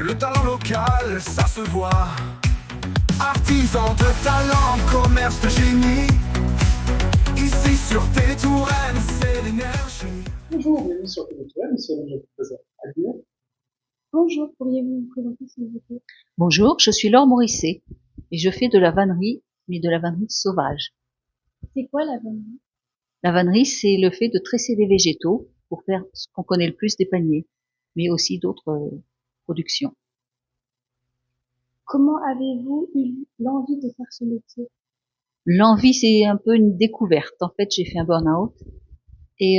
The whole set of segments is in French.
Le talent local, ça se voit. Artisan de talent, commerce de génie. Ici sur Tétouren, c'est l'énergie. Bonjour, bienvenue sur Tétouren, nous sommes aujourd'hui présents à Lyon. Bonjour, pourriez-vous vous présenter s'il vous plaît? Bonjour, je suis Laure Morisset et je fais de la vannerie, mais de la vannerie sauvage. C'est quoi la vannerie? La vannerie, c'est le fait de tresser des végétaux pour faire ce qu'on connaît le plus des paniers, mais aussi d'autres productions. Comment avez-vous eu l'envie de faire ce métier? L'envie, c'est un peu une découverte. En fait, j'ai fait un burn-out et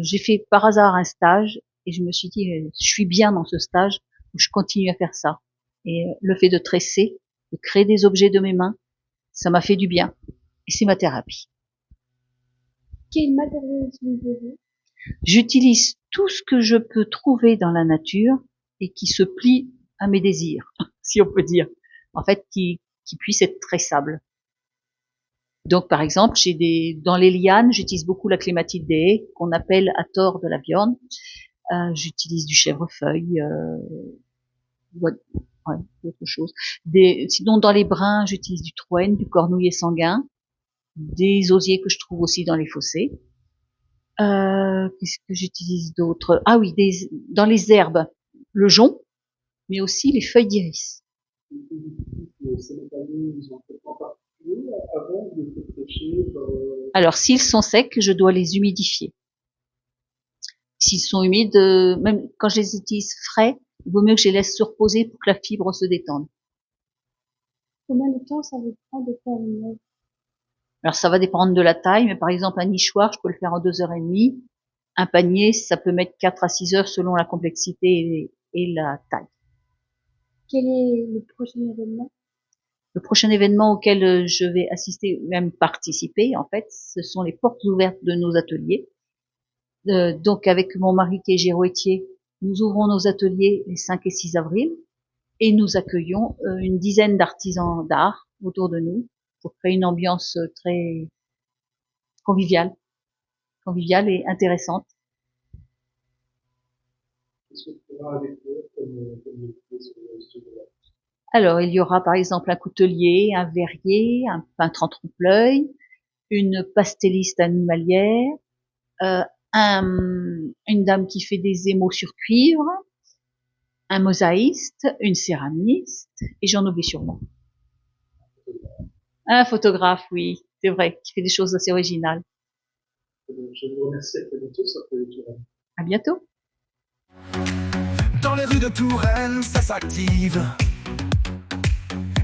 j'ai fait par hasard un stage et je me suis dit, je suis bien dans ce stage, je continue à faire ça. Et le fait de tresser, de créer des objets de mes mains, ça m'a fait du bien et c'est ma thérapie. Quel matériau utilisez-vous? J'utilise tout ce que je peux trouver dans la nature et qui se plie à mes désirs, si on peut dire. En fait, qui puisse être tressable. Donc, par exemple, dans les lianes, j'utilise beaucoup la clématite des haies, qu'on appelle à tort de la viande. J'utilise du chèvrefeuille, d'autres choses. Sinon, dans les brins, j'utilise du troène, du cornouiller sanguin, des osiers que je trouve aussi dans les fossés. Qu'est-ce que j'utilise d'autre? Ah oui, dans les herbes, le jonc, mais aussi les feuilles d'iris. Alors, s'ils sont secs, je dois les humidifier. S'ils sont humides, même quand je les utilise frais, il vaut mieux que je les laisse se reposer pour que la fibre se détende. Combien de temps ça vous prend de faire une œuvre? Alors, ça va dépendre de la taille, mais par exemple, un nichoir, je peux le faire en 2h30. Un panier, ça peut mettre 4 à 6 heures selon la complexité et la taille. Quel est le prochain événement? Le prochain événement auquel je vais assister, même participer, en fait, ce sont les portes ouvertes de nos ateliers. Donc, avec mon mari qui est girouettier, nous ouvrons nos ateliers les 5 et 6 avril et nous accueillons une dizaine d'artisans d'art autour de nous pour créer une ambiance très conviviale et intéressante. Alors, il y aura par exemple un coutelier, un verrier, un peintre en trompe-l'œil, une pastelliste animalière, une dame qui fait des émaux sur cuivre, un mosaïste, une céramiste, et j'en oublie sûrement. Un photographe, oui, c'est vrai, qui fait des choses assez originales. Je vous remercie, à très bientôt sur Tétouren. À bientôt. Dans les rues de Touraine, ça s'active.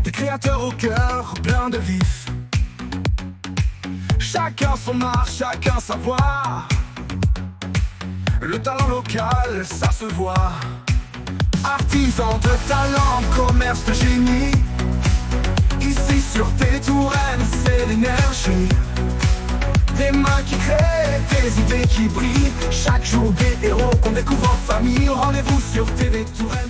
Des créateurs au cœur plein de vif. Chacun son art, chacun sa voix. Le talent local, ça se voit. Artisan de talent, commerce de génie. Ici sur Tétouren, c'est l'énergie. Des mains qui créent, des idées qui brillent. Chaque jour des héros qu'on découvre en famille. Rendez-vous sur TV Touraine.